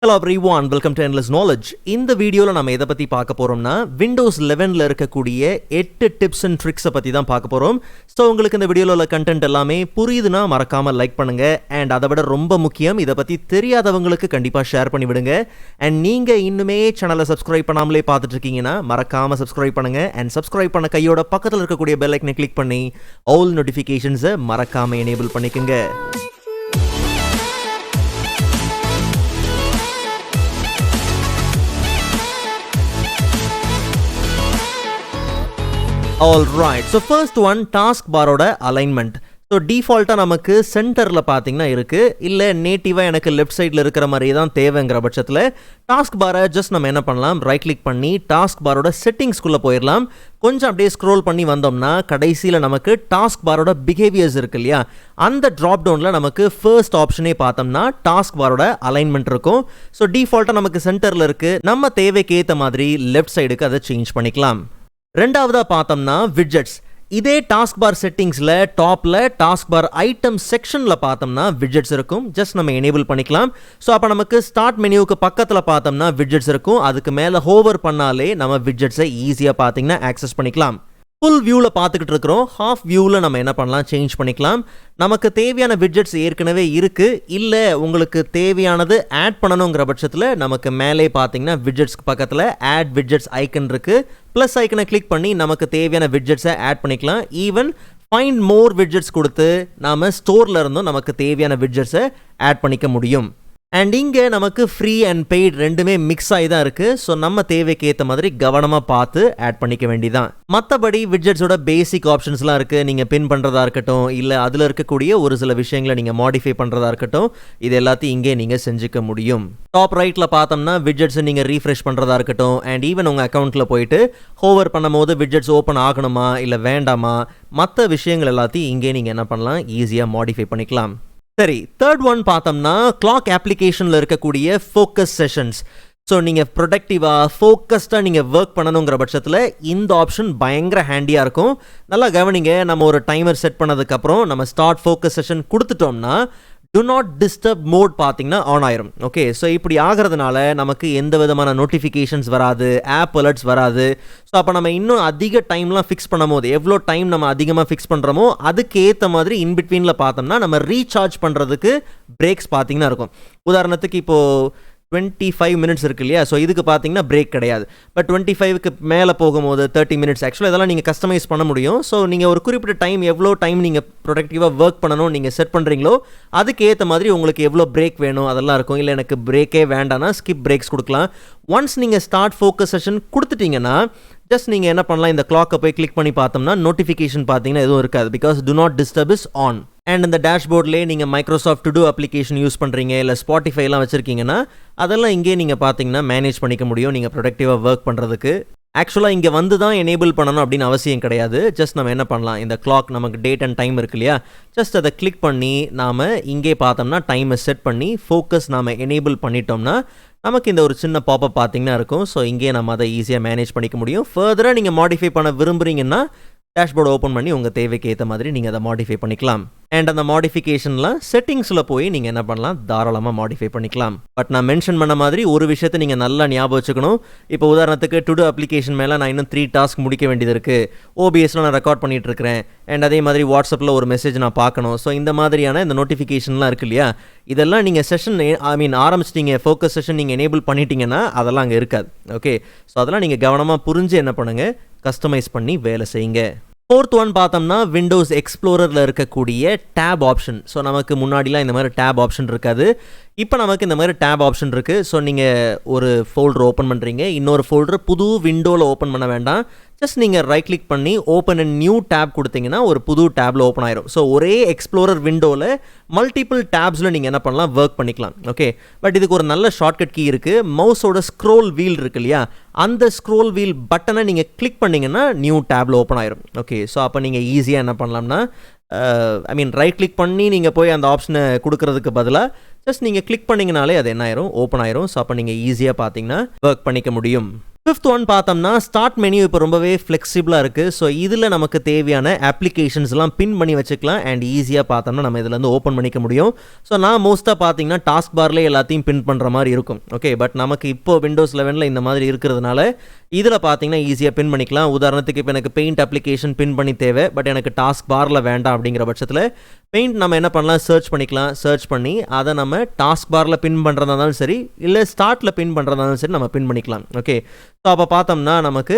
Hello everyone, welcome to Endless Knowledge. இந்த வீடியோல நம்ம எதை பத்தி பார்க்க போறோம்னா Windows 11ல இருக்கக்கூடிய 8 டிப்ஸ் அண்ட் ட்ரிக்ஸை பத்தி தான் பார்க்க போறோம். ஸோ உங்களுக்கு இந்த வீடியோல உள்ள கண்டென்ட் எல்லாமே புரியுதுன்னா மறக்காம லைக் பண்ணுங்க. அண்ட் அதை விட ரொம்ப முக்கியம், இதை பத்தி தெரியாதவங்களுக்கு கண்டிப்பா ஷேர் பண்ணி விடுங்க. அண்ட் நீங்க இன்னுமே சேனலை சப்ஸ்கிரைப் பண்ணாமலே பார்த்துட்டு இருக்கீங்கன்னா மறக்காம சப்ஸ்கிரைப் பண்ணுங்க. அண்ட் சப்ஸ்கிரைப் பண்ண கையோட பக்கத்தில் இருக்கக்கூடிய பெல் ஐக்கனை கிளிக் பண்ணி ஆல் நோட்டிஃபிகேஷன்ஸை மறக்காம எனேபிள் பண்ணிக்கோங்க. Alright, so first one, task baroda alignment. So டிஃபால்ட்டாக நமக்கு சென்டரில் பார்த்தீங்கன்னா இருக்குது, இல்லை நேட்டிவாக எனக்கு லெஃப்ட் சைடில் இருக்கிற மாதிரியே தான் தேவைங்கிற பட்சத்தில் டாஸ்க் பாரை ஜஸ்ட் நம்ம என்ன பண்ணலாம், ரைட் கிளிக் பண்ணி டாஸ்க் பாரோட செட்டிங்ஸ்குள்ளே போயிடலாம். கொஞ்சம் அப்படியே ஸ்க்ரோல் பண்ணி வந்தோம்னா கடைசியில் நமக்கு டாஸ்க் பாரோட பிஹேவியர்ஸ் இருக்கு இல்லையா, அந்த ட்ராப் டவுனில் நமக்கு ஃபர்ஸ்ட் ஆப்ஷனே பார்த்தோம்னா டாஸ்க் பாரோட அலைன்மெண்ட் இருக்கும். ஸோ டிஃபால்ட்டாக நமக்கு சென்டரில் இருக்குது, நம்ம தேவைக்கு ஏற்ற மாதிரி லெஃப்ட் சைடுக்கு அதை சேஞ்ச் பண்ணிக்கலாம். ரெண்டாவதாக பார்த்தோம்னா விட்ஜெட்ஸ். இதே டாஸ்க் பார் செட்டிங்ஸில் டாப்பில் டாஸ்க் பார் ஐட்டம் செக்ஷனில் பார்த்தோம்னா விட்ஜெட்ஸ் இருக்கும், ஜஸ்ட் நம்ம எனேபிள் பண்ணிக்கலாம். ஸோ அப்போ நமக்கு ஸ்டார்ட் மெனுவுக்கு பக்கத்தில் பார்த்தோம்னா விட்ஜெட்ஸ் இருக்கும், அதுக்கு மேலே ஹோவர் பண்ணாலே நம்ம விட்ஜெட்ஸை ஈஸியாக பார்த்தீங்கன்னா ஆக்சஸ் பண்ணிக்கலாம். ஃபுல் வியூவில் பார்த்துக்கிட்டு இருக்கிறோம், ஹாஃப் வியூவில் நம்ம என்ன பண்ணலாம், சேஞ்ச் பண்ணிக்கலாம். நமக்கு தேவையான விட்ஜெட்ஸ் ஏற்கனவே இருக்குது, இல்லை உங்களுக்கு தேவையானது ஆட் பண்ணணுங்கிற பட்சத்தில் நமக்கு மேலே பார்த்தீங்கன்னா விட்ஜெட்ஸ்க்கு பக்கத்தில் ஆட் விட்ஜெட்ஸ் ஐக்கன் இருக்குது, ப்ளஸ் ஐக்கனை கிளிக் பண்ணி நமக்கு தேவையான விட்ஜெட்ஸை ஆட் பண்ணிக்கலாம். ஈவன் ஃபைண்ட் மோர் விட்ஜெட்ஸ் கொடுத்து நாம் ஸ்டோரில் இருந்தும் நமக்கு தேவையான விட்ஜெட்ஸை ஆட் பண்ணிக்க முடியும். அண்ட் இங்கே நமக்கு ஃப்ரீ அண்ட் பெய்ட் ரெண்டுமே மிக்ஸ் ஆகி தான் இருக்குது. ஸோ நம்ம தேவைக்கு ஏற்ற மாதிரி கவனமாக பார்த்து ஆட் பண்ணிக்க வேண்டியதான். மற்றபடி விட்ஜெட்ஸோட பேசிக் ஆப்ஷன்ஸ்லாம் இருக்குது, நீங்கள் பின் பண்ணுறதா இருக்கட்டும், இல்லை அதில் இருக்கக்கூடிய ஒரு சில விஷயங்களை நீங்கள் மாடிஃபை பண்ணுறதா இருக்கட்டும், இது எல்லாத்தையும் இங்கே நீங்கள் செஞ்சுக்க முடியும். டாப் ரைட்டில் பார்த்தோம்னா விட்ஜெட்ஸை நீங்கள் ரீஃப்ரெஷ் பண்ணுறதா இருக்கட்டும், அண்ட் ஈவன் உங்கள் அக்கௌண்ட்டில் போயிட்டு ஹோவர் பண்ணும் போது விட்ஜெட்ஸ் ஓப்பன் ஆகணுமா இல்லை வேண்டாமா, மற்ற விஷயங்கள் எல்லாத்தையும் இங்கே நீங்கள் என்ன பண்ணலாம், ஈஸியாக மாடிஃபை பண்ணிக்கலாம். சரி, தேர்ட் ஒன் பார்த்தோம்னா கிளாக் அப்ளிகேஷனில் இருக்கக்கூடிய ஃபோக்கஸ் செஷன்ஸ். ஸோ நீங்கள் ப்ரொடக்டிவாக ஃபோக்கஸ்டாக நீங்கள் ஒர்க் பண்ணணுங்கிற பட்சத்தில் இந்த ஆப்ஷன் பயங்கர ஹேண்டியாக இருக்கும். நல்லா கவனிங்க, நம்ம ஒரு டைமர் செட் பண்ணதுக்கப்புறம் நம்ம ஸ்டார்ட் ஃபோக்கஸ் செஷன் கொடுத்துட்டோம்னா டு நாட் டிஸ்டர்ப் மோட் பார்த்தீங்கன்னா ஆன் ஆயிரும். ஓகே, ஸோ இப்படி ஆகிறதுனால நமக்கு எந்த விதமான நோட்டிஃபிகேஷன்ஸ் வராது, ஆப் அலர்ட்ஸ் வராது. ஸோ அப்போ நம்ம இன்னும் அதிக டைம்லாம் ஃபிக்ஸ் பண்ணும் போது, எவ்வளோ டைம் நம்ம அதிகமாக ஃபிக்ஸ் பண்ணுறோமோ அதுக்கு ஏற்ற மாதிரி இன்பிட்வீனில் பார்த்தோம்னா நம்ம ரீசார்ஜ் பண்ணுறதுக்கு பிரேக்ஸ் பார்த்தீங்கன்னா இருக்கும். உதாரணத்துக்கு இப்போது 25 மினிட்ஸ் இருக்கு இல்லையா, ஸோ இதுக்கு பார்த்தீங்கன்னா பிரேக் கிடையாது. பட் 25க்கு மேலே போகும்போது 30 மினிட்ஸ், ஆக்சுவலாக இதெல்லாம் நீங்கள் கஸ்டமைஸ் பண்ண முடியும். ஸோ நீங்கள் ஒரு குறிப்பிட்ட டைம், எவ்வளோ டைம் நீங்கள் ப்ரொடக்டிவாக ஒர்க் பண்ணணும் நீங்கள் செட் பண்ணுறீங்களோ அதுக்கு ஏற்ற மாதிரி உங்களுக்கு எவ்வளோ பிரேக் வேணும் அதெல்லாம் இருக்கும். இல்லை எனக்கு பிரேக்கே வேண்டாம்னா ஸ்கிப் பிரேக்ஸ் கொடுக்கலாம். ஒன்ஸ் நீங்கள் ஸ்டார்ட் ஃபோக்கஸ் செஷன் கொடுத்துட்டீங்கன்னா ஜஸ்ட் நீங்கள் என்ன பண்ணலாம், இந்த கிளாக்கை போய் கிளிக் பண்ணி பார்த்தோம்னா நோட்டிஃபிகேஷன் பார்த்தீங்கன்னா எதுவும் இருக்காது, because do not disturb is on. And இந்த டேஷ்போர்ட்லேயே நீங்கள் Microsoft to do application use பண்ணுறீங்க, இல்லை ஸ்பாட்டிஃபைலாம் வச்சுருக்கீங்கன்னா அதெல்லாம் இங்கே நீங்கள் பார்த்தீங்கன்னா மேனேஜ் பண்ணிக்க முடியும் நீங்கள் ப்ரொடக்டிவாக ஒர்க் பண்ணுறதுக்கு. ஆக்சுவலாக இங்கே வந்து தான் எனேபிள் பண்ணணும் அப்படின்னு அவசியம் கிடையாது. ஜஸ்ட் நம்ம என்ன பண்ணலாம், இந்த கிளாக் நமக்கு டேட் அண்ட் டைம் இருக்கு இல்லையா, ஜஸ்ட் அதை கிளிக் பண்ணி நாம் இங்கே பார்த்தோம்னா டைமை செட் பண்ணி ஃபோக்கஸ் நாம் எனேபிள் பண்ணிட்டோம்னா நமக்கு இந்த ஒரு சின்ன பாப்பப் பார்த்தீங்கன்னா இருக்கும். ஸோ இங்கே நம்ம அதை ஈஸியாக மேனேஜ் பண்ணிக்க முடியும். ஃபர்தராக நீங்கள் மாடிஃபை பண்ண விரும்புகிறீங்கன்னா டேஷ்போர்டு ஓப்பன் பண்ணி உங்கள் தேவைக்கு ஏற்ற மாதிரி நீங்கள் அதை மாடிஃபை பண்ணிக்கலாம். அண்ட் அந்த மாடிஃபிகேஷன்லாம் செட்டிங்ஸில் போய் நீங்கள் என்ன பண்ணலாம், தாராளமாக மாடிஃபை பண்ணிக்கலாம். பட் நான் மென்ஷன் பண்ண மாதிரி ஒரு விஷயத்தை நீங்கள் நல்லா ஞாபகம் வச்சுக்கணும். இப்போ உதாரணத்துக்கு டு டூ அப்ளிகேஷன் மேலே நான் இன்னும் 3 டாஸ்க் முடிக்க வேண்டியது இருக்குது, ஓபிஎஸ்ல நான் ரெக்கார்ட் பண்ணிகிட்டு இருக்கிறேன், அண்ட் அதே மாதிரி வாட்ஸ்அப்பில் ஒரு மெசேஜ் நான் பார்க்கணும். ஸோ இந்த மாதிரியான இந்த நோட்டிஃபிகேஷன்லாம் இருக்கு இல்லையா, இதெல்லாம் நீங்கள் செஷன் ஆரம்பிச்சிட்டிங்க, ஃபோக்கஸ் செஷன் நீங்கள் எனேபிள் பண்ணிட்டீங்கன்னா அதெல்லாம் அங்கே இருக்காது. ஓகே, ஸோ அதெல்லாம் நீங்கள் கவனமாக புரிஞ்சு என்ன பண்ணுங்கள், கஸ்டமைஸ் பண்ணி வேலை செய்யுங்க. ஃபோர்த் ஒன் பார்த்தோம்னா விண்டோஸ் எக்ஸ்ப்ளோரரில் இருக்கக்கூடிய டேப் ஆப்ஷன். ஸோ நமக்கு முன்னாடிலாம் இந்த மாதிரி டேப் ஆப்ஷன் இருக்காது, இப்போ நமக்கு இந்த மாதிரி டேப் ஆப்ஷன் இருக்குது. ஸோ நீங்கள் ஒரு ஃபோல்டர் ஓப்பன் பண்ணுறீங்க, இன்னொரு ஃபோல்டர் புது விண்டோவில் ஓப்பன் பண்ண வேண்டாம், ஜஸ்ட் நீங்கள் ரைட் கிளிக் பண்ணி ஓப்பன் அண்ட் நியூ டேப் கொடுத்தீங்கன்னா ஒரு புது டேப்பில் ஓப்பன் ஆயிரும். ஸோ ஒரே எக்ஸ்ப்ளோரர் விண்டோவில் மல்டிபிள் டேப்ஸில் நீங்கள் என்ன பண்ணலாம், ஒர்க் பண்ணிக்கலாம். ஓகே, பட் இதுக்கு ஒரு நல்ல ஷார்ட்கட் கீ இருக்குது. மவுஸோட ஸ்க்ரோல் வீல் இருக்கு இல்லையா, அந்த ஸ்க்ரோல் வீல் பட்டனை நீங்கள் கிளிக் பண்ணிங்கன்னா நியூ டேப்பில் ஓப்பன் ஆயிரும். ஓகே, ஸோ அப்போ நீங்கள் ஈஸியாக என்ன பண்ணலாம்னா ரைட் கிளிக் பண்ணி நீங்கள் போய் அந்த ஆப்ஷனை கொடுக்கறதுக்கு பதிலாக ஜஸ்ட் நீங்கள் கிளிக் பண்ணிங்கனாலே அது என்ன ஆயிரும், ஓப்பன் ஆயிரும். ஸோ அப்போ நீங்கள் ஈஸியாக பார்த்தீங்கன்னா ஒர்க் பண்ணிக்க முடியும். ஃபிஃப்த் ஒன் பார்த்தோம்னா ஸ்டார்ட் மெனு இப்போ ரொம்பவே ஃப்ளெக்சிபிளாக இருக்குது. ஸோ இதில் நமக்கு தேவையான அப்ளிகேஷன்ஸ்லாம் பின் பண்ணி வச்சுக்கலாம் அண்ட் ஈஸியாக பார்த்தோம்னா நம்ம இதில் வந்து ஓப்பன் பண்ணிக்க முடியும். ஸோ நான் மோஸ்ட்டாக பார்த்தீங்கன்னா டாஸ்க் பார்லேயே எல்லாத்தையும் பின் பண்ணுற மாதிரி இருக்கும். ஓகே, பட் நமக்கு இப்போ விண்டோஸ் 11 இந்த மாதிரி இருக்கிறதுனால இதில் பார்த்தீங்கன்னா ஈஸியாக பின் பண்ணிக்கலாம். உதாரணத்துக்கு இப்போ எனக்கு பெயிண்ட் அப்ளிகேஷன் பின் பண்ணி தேவை, பட் எனக்கு டாஸ்க் பாரில் வேண்டாம் அப்படிங்கிற பட்சத்தில் பெயிண்ட் நம்ம என்ன பண்ணலாம், சர்ச் பண்ணிக்கலாம். சர்ச் பண்ணி அதை நம்ம டாஸ்க் பாரில் பின் பண்ணுறதா இருந்தாலும் சரி, இல்லை ஸ்டார்ட்டில் பின் பண்ணுறதா இருந்தாலும் சரி நம்ம பின் பண்ணிக்கலாம். ஓகே, ஸோ அப்போ பார்த்தோம்னா நமக்கு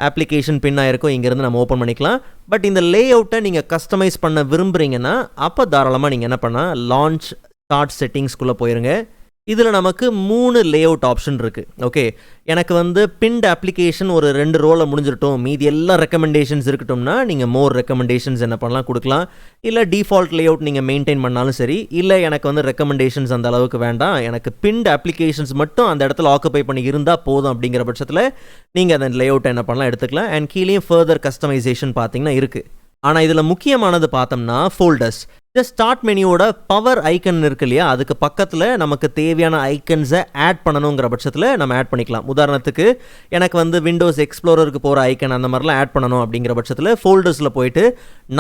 அப்ளிகேஷன் பின் ஆகிருக்கும், இங்கேருந்து நம்ம ஓப்பன் பண்ணிக்கலாம். பட் இந்த லே அவுட்டை நீங்கள் கஸ்டமைஸ் பண்ண விரும்புகிறீங்கன்னா அப்போ தாராளமாக நீங்கள் என்ன பண்ணால் லான்ச் ஸ்டார்ட் செட்டிங்ஸ்குள்ளே போயிருங்க. இதில் நமக்கு 3 லே அவுட் ஆப்ஷன் இருக்குது. ஓகே, எனக்கு வந்து பின்ட் அப்ளிகேஷன் ஒரு 2 ரோவில் முடிஞ்சிருட்டும், மீதி எல்லா ரெக்கமெண்டேஷன்ஸ் இருக்கட்டும்னா நீங்கள் மோர் ரெக்கமெண்டேஷன்ஸ் என்ன பண்ணலாம் கொடுக்கலாம். இல்லை டிஃபால்ட் லே அவுட் நீங்கள் மெயின்டைன் பண்ணாலும் சரி. இல்லை எனக்கு வந்து ரெக்கமெண்டேஷன்ஸ் அந்த அளவுக்கு வேண்டாம், எனக்கு பின்ட் அப்ளிகேஷன்ஸ் மட்டும் அந்த இடத்துல ஆக்குபை பண்ணி இருந்தால் போதும் அப்படிங்கிற பட்சத்தில் நீங்கள் அந்த லே அவுட்டை என்ன பண்ணலாம் எடுத்துக்கலாம். அண்ட் கீழேயும் ஃபர்தர் கஸ்டமைசேஷன் பார்த்தீங்கன்னா இருக்குது. ஆனால் இதில் முக்கியமானது பார்த்தோம்னா ஃபோல்டர்ஸ். இந்த ஸ்டார்ட் மெனுவோட பவர் ஐக்கன் இருக்கு இல்லையா, அதுக்கு பக்கத்தில் நமக்கு தேவையான ஐக்கன்ஸை ஆட் பண்ணணுங்கிற பட்சத்தில் நம்ம ஆட் பண்ணிக்கலாம். உதாரணத்துக்கு எனக்கு வந்து விண்டோஸ் எக்ஸ்ப்ளோரருக்கு போகிற ஐக்கன் அந்த மாதிரிலாம் ஆட் பண்ணணும் அப்படிங்கிற பட்சத்தில் ஃபோல்டர்ஸில் போயிட்டு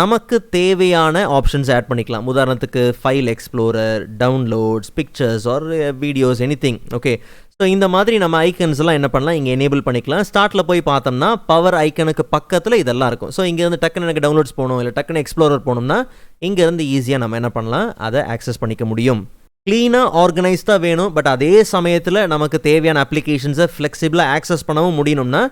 நமக்கு தேவையான ஆப்ஷன்ஸ் ஆட் பண்ணிக்கலாம். உதாரணத்துக்கு file explorer, downloads, pictures or videos, anything. Okay, so இந்த மாதிரி நம்ம ஐக்கன்ஸ்லாம் என்ன பண்ணலாம், இங்கே எனேபிள் பண்ணிக்கலாம். ஸ்டார்ட்டில் போய் பார்த்தோம்னா பவர் ஐக்கனுக்கு பக்கத்தில் இதெல்லாம் இருக்கும். ஸோ இங்கேருந்து டக்குன்னு எனக்கு டவுன்லோட்ஸ் போகணும், இல்லை டக்குன்னு எக்ஸ்ப்ளோரர் போகணும்னா இங்கேருந்து ஈஸியாக நம்ம என்ன பண்ணலாம், அதை ஆக்சஸ் பண்ணிக்க முடியும். க்ளீனாக ஆர்கனைஸ்டாக வேணும், பட் அதே சமயத்தில் நமக்கு தேவையான அப்ளிகேஷன்ஸை ஃப்ளெக்சிபிளாக ஆக்சஸ் பண்ணவும் முடியணும்னா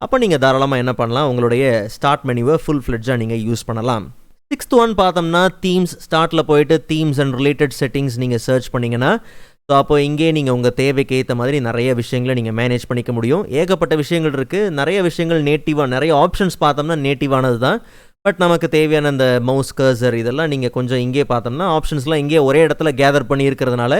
அப்போ நீங்கள் தாராளமாக என்ன பண்ணலாம், உங்களுடைய ஸ்டார்ட் மெனுவை ஃபுல் ஃப்ளெட்ஜாக நீங்கள் யூஸ் பண்ணலாம். 6th ஒன் பார்த்தோம்னா தீம்ஸ். ஸ்டார்ட்டில் போயிட்டு தீம்ஸ் அண்ட் ரிலேட்டட் செட்டிங்ஸ் நீங்கள் சர்ச் பண்ணிங்கன்னா ஸோ அப்போ இங்கே நீங்கள் உங்கள் தேவைக்கு ஏற்ற மாதிரி நிறைய விஷயங்களை நீங்கள் மேனேஜ் பண்ணிக்க முடியும். ஏகப்பட்ட விஷயங்கள் இருக்குது, நிறைய விஷயங்கள் நேட்டிவாக, நிறைய ஆப்ஷன்ஸ் பார்த்தோம்னா நேட்டிவானது தான். பட் நமக்கு தேவையான அந்த மவுஸ் கர்சர் இதெல்லாம் நீங்கள் கொஞ்சம் இங்கே பார்த்தோம்னா ஆப்ஷன்ஸ்லாம் இங்கே ஒரே இடத்துல கேதர் பண்ணி இருக்கிறதுனால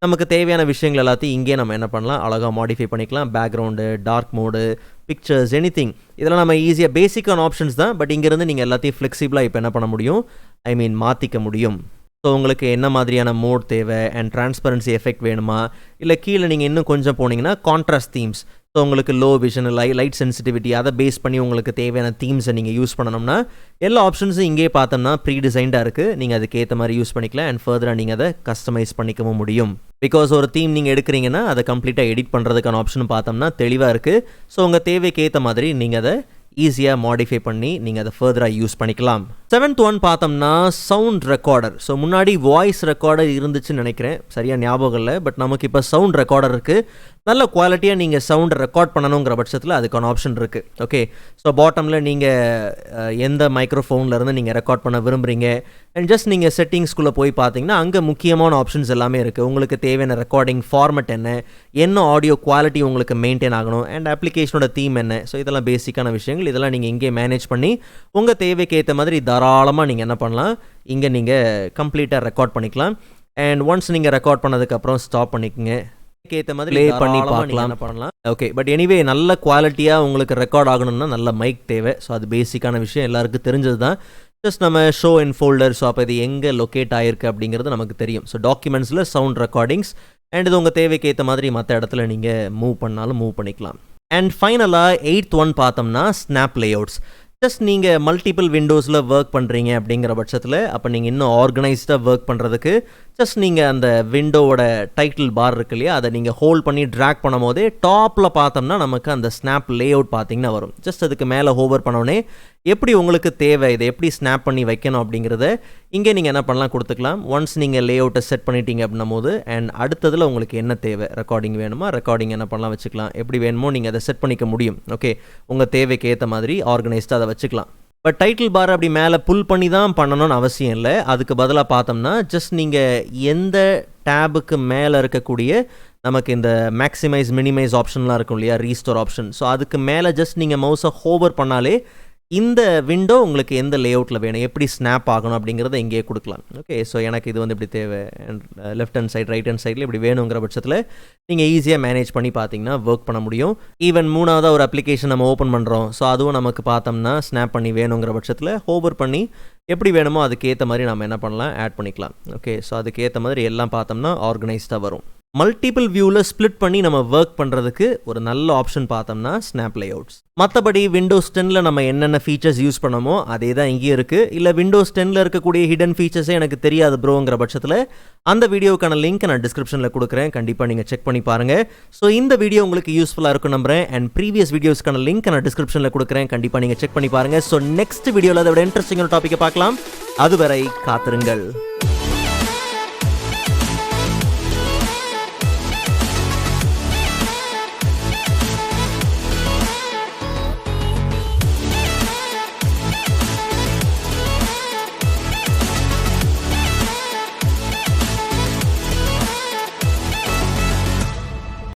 நமக்கு தேவையான விஷயங்கள் எல்லாத்தையும் இங்கே நம்ம என்ன பண்ணலாம், அழகாக மாடிஃபை பண்ணிக்கலாம். Background, dark mode, pictures, anything, இதெல்லாம் நம்ம ஈஸியாக பேசிக்கான ஆப்ஷன்ஸ் தான். பட் இங்கேருந்து நீங்கள் எல்லாத்தையும் ஃப்ளெக்சிபிளாக இப்போ என்ன பண்ண முடியும், மாற்றிக்க முடியும். ஸோ உங்களுக்கு என்ன மாதிரியான மோட் தேவை அண்ட் டிரான்ஸ்பரன்சி எஃபெக்ட் வேணுமா, இல்லை கீழே நீங்கள் இன்னும் கொஞ்சம் போனீங்கன்னா கான்ட்ராஸ்ட் தீம்ஸ். ஸோ உங்களுக்கு லோ விஷன், லைட் சென்சிட்டிவிட்டி, அதை பேஸ் பண்ணி உங்களுக்கு தேவையான தீம்ஸை நீங்கள் யூஸ் பண்ணணும்னா எல்லா ஆப்ஷன்ஸும் இங்கே பார்த்தோம்னா ப்ரீ டிசைன்டாக இருக்குது. நீங்கள் அதுக்கேற்ற மாதிரி யூஸ் பண்ணிக்கலாம் அண்ட் ஃபர்தராக நீங்கள் அதை கஸ்டமைஸ் பண்ணிக்கவும் முடியும். பிகாஸ் ஒரு தீம் நீங்கள் எடுக்கிறீங்கன்னா அதை கம்ப்ளீட்டாக எடிட் பண்ணுறதுக்கான ஆப்ஷன் பார்த்தோம்னா தெளிவாக இருக்குது. ஸோ உங்கள் தேவைக்கு ஏற்ற மாதிரி நீங்கள் அதை ஈஸியாக மாடிஃபை பண்ணி நீங்கள் அதை ஃபர்தராக யூஸ் பண்ணிக்கலாம். 7th ஒன் பார்த்தோம்னா சவுண்ட் ரெக்கார்டர். ஸோ முன்னாடி வாய்ஸ் ரெக்கார்டர் இருந்துச்சுன்னு நினைக்கிறேன், சரியாக ஞாபகம் இல்லை. பட் நமக்கு இப்போ சவுண்ட் ரெக்கார்டர் இருக்குது. நல்ல குவாலிட்டியாக நீங்கள் சவுண்ட் ரெக்கார்ட் பண்ணணுங்கிற பட்சத்தில் அதுக்கான ஆப்ஷன் இருக்குது. ஓகே, ஸோ பாட்டமில் நீங்கள் எந்த மைக்ரோஃபோன்லேருந்து நீங்கள் ரெக்கார்ட் பண்ண விரும்புகிறீங்க அண்ட் ஜஸ்ட் நீங்கள் செட்டிங்ஸ்குள்ளே போய் பார்த்தீங்கன்னா அங்கே முக்கியமான ஆப்ஷன்ஸ் எல்லாமே இருக்குது. உங்களுக்கு தேவையான ரெக்கார்டிங் ஃபார்மட் என்ன ஆடியோ குவாலிட்டி உங்களுக்கு மெயின்டைன் ஆகணும் அண்ட் அப்ளிகேஷனோட தீம் என்ன. ஸோ இதெல்லாம் பேசிக்கான விஷயங்கள், இதெல்லாம் நீங்கள் இங்கே மேனேஜ் பண்ணி உங்கள் தேவைக்கு ஏற்ற மாதிரி தாராளமாக நீங்கள் என்ன பண்ணலாம், இங்கே நீங்கள் கம்ப்ளீட்டாக ரெக்கார்ட் பண்ணிக்கலாம். அண்ட் ஒன்ஸ் நீங்கள் ரெக்கார்ட் பண்ணதுக்கப்புறம் ஸ்டாப் பண்ணிக்கோங்க, ஏற்ற மாதிரி ப்ளே பண்ணி பண்ணலாம். ஓகே, பட் எனிவே நல்ல குவாலிட்டியாக உங்களுக்கு ரெக்கார்ட் ஆகணும்னா நல்ல மைக் தேவை. ஸோ அது பேசிக்கான விஷயம், எல்லாருக்கும் தெரிஞ்சது தான். ஜஸ்ட் நம்ம ஷோ இன் ஃபோல்டர், ஸோ அப்போ இது எங்கே லொக்கேட் ஆகிருக்கு அப்படிங்கிறது நமக்கு தெரியும். ஸோ டாக்குமெண்ட்ஸில் சவுண்ட் ரெக்கார்டிங்ஸ் அண்ட் இது உங்கள் தேவைக்கு ஏற்ற மாதிரி மற்ற இடத்துல நீங்கள் மூவ் பண்ணாலும் மூவ் பண்ணிக்கலாம். அண்ட் ஃபைனலாக 8th ஒன் பார்த்தோம்னா ஸ்னாப் லேஅவுட்ஸ். ஜஸ்ட் நீங்கள் மல்டிபிள் விண்டோஸில் ஒர்க் பண்ணுறீங்க அப்படிங்கிற பட்சத்தில் அப்போ நீங்கள் இன்னும் ஆர்கனைஸ்டாக ஒர்க் பண்ணுறதுக்கு ஜஸ்ட் நீங்கள் அந்த விண்டோவோட டைட்டில் பார் இருக்கு இல்லையா, அதை நீங்கள் ஹோல்ட் பண்ணி ட்ராக் பண்ணும் போதே டாப்பில் பார்த்தோம்னா நமக்கு அந்த ஸ்னாப் லேஅவுட் பார்த்தீங்கன்னா வரும். ஜஸ்ட் அதுக்கு மேலே ஹோவர் பண்ணோடனே எப்படி உங்களுக்கு தேவை, இதை எப்படி ஸ்னாப் பண்ணி வைக்கணும் அப்படிங்கிறத இங்கே நீங்கள் என்ன பண்ணலாம் கொடுத்துக்கலாம். ஒன்ஸ் நீங்கள் லேஅவுட்டை செட் பண்ணிட்டீங்க அப்படின்னும் போது அண்ட் அடுத்ததில் உங்களுக்கு என்ன தேவை, ரெக்கார்டிங் வேணுமா, ரெக்கார்டிங் என்ன பண்ணலாம் வச்சுக்கலாம், எப்படி வேணுமோ நீங்கள் அதை செட் பண்ணிக்க முடியும். ஓகே, உங்கள் தேவைக்கு ஏற்ற மாதிரி ஆர்கனைஸ்டாக அதை வச்சுக்கலாம். பட் டைட்டில் பார் அப்படி மேலே புல் பண்ணி தான் பண்ணணும்னு அவசியம் இல்லை. அதுக்கு பதிலாக பார்த்தோம்னா ஜஸ்ட் நீங்கள் எந்த டேபுக்கு மேலே இருக்கக்கூடிய நமக்கு இந்த மேக்ஸிமைஸ் மினிமைஸ் ஆப்ஷன்லாம் இருக்கும் இல்லையா, ரீஸ்டோர் ஆப்ஷன். ஸோ அதுக்கு மேலே ஜஸ்ட் நீங்கள் மவுஸை ஹோவர் பண்ணாலே இந்த விண்டோ உங்களுக்கு எந்த லேஅவுட்டில் வேணும், எப்படி ஸ்னாப் ஆகணும் அப்படிங்கிறத இங்கேயே கொடுக்கலாம். ஓகே, ஸோ எனக்கு இது வந்து இப்படி தேவை, left hand side right hand சைடில் இப்படி வேணுங்கிற பட்சத்தில் நீங்கள் ஈஸியாக மேனேஜ் பண்ணி பார்த்தீங்கன்னா ஒர்க் பண்ண முடியும். ஈவன் மூணாவதாக ஒரு அப்ளிகேஷன் நம்ம ஓப்பன் பண்ணுறோம், ஸோ அதுவும் நமக்கு பார்த்தோம்னா ஸ்னாப் பண்ணி வேணுங்கிற பட்சத்தில் ஹோவர் பண்ணி எப்படி வேணுமோ அதுக்கேற்ற மாதிரி நம்ம என்ன பண்ணலாம், ஆட் பண்ணிக்கலாம். ஓகே, ஸோ அதுக்கேற்ற மாதிரி எல்லாம் பார்த்தோம்னா ஆர்கனைஸ்டாக வரும். மல்டிபிள் வியூவில் ஸ்ப்ளிட் பண்ணி நம்ம ஒர்க் பண்ணுறதுக்கு ஒரு நல்ல ஆப்ஷன் பார்த்தோம்னா ஸ்னாப் லேஅவுட்ஸ். மற்றபடி விண்டோஸ் 10ல் நம்ம என்னென்ன ஃபீச்சர்ஸ் யூஸ் பண்ணமோ அதே தான் இங்கேயும் இருக்குது. இல்லை விண்டோஸ் 10ல் இருக்கக்கூடிய ஹிடன் ஃபீச்சர்ஸே எனக்கு தெரியாது ப்ரோங்கிற பட்சத்தில் அந்த வீடியோக்கான லிங்க் நான் டிஸ்கிரிப்ஷனில் கொடுக்குறேன், கண்டிப்பாக நீங்கள் செக் பண்ணி பாருங்கள். ஸோ இந்த வீடியோ உங்களுக்கு யூஸ்ஃபுல்லாக இருக்கும் நம்புறேன். அண்ட் ப்ரீவியஸ் வீடியோஸ்க்கான லிங்க் நான் டிஸ்கிரிப்ஷனில் கொடுக்குறேன், கண்டிப்பாக நீங்கள் செக் பண்ணி பாருங்கள். ஸோ நெக்ஸ்ட் வீடியோவில் அதை விட இன்ட்ரெஸ்டிங்கான டாப்பிக்கை பார்க்கலாம். அதுவரை காத்திருங்கள்.